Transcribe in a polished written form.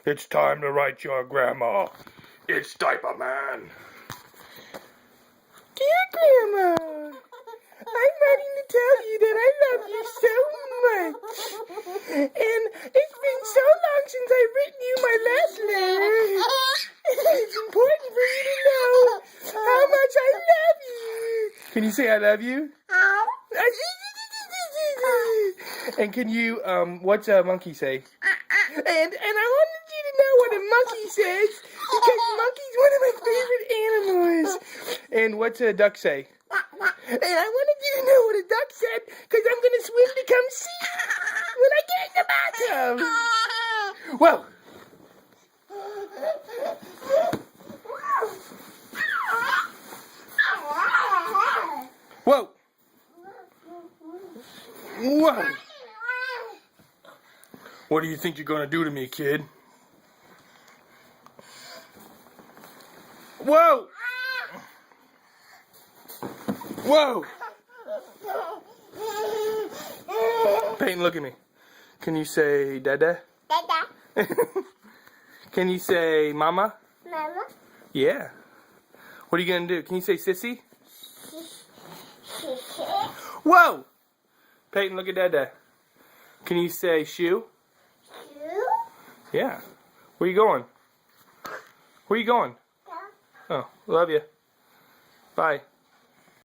It's time to write your grandma. It's Diaper Man. Dear Grandma, I'm writing to tell you that I love you so much. And it's been so long since I've written you my last letter. It's important for you to know how much I love you. Can you say I love you? And can you, what's a monkey say? And I wanted you to know what a monkey says, because monkey's one of my favorite animals. And what's a duck say? And I wanted you to know what a duck said, because I'm going to swim to come see you when I get in the bathtub. Whoa. Whoa. Whoa. What do you think you're going to do to me, kid? Whoa! Whoa! Peyton, look at me. Can you say Dada? Dada. Can you say Mama? Mama. Yeah. What are you going to do? Can you say Sissy? Whoa! Peyton, look at Dada. Can you say Shoe? Shoe. Yeah. Where you going? Where you going? Oh, love you. Bye.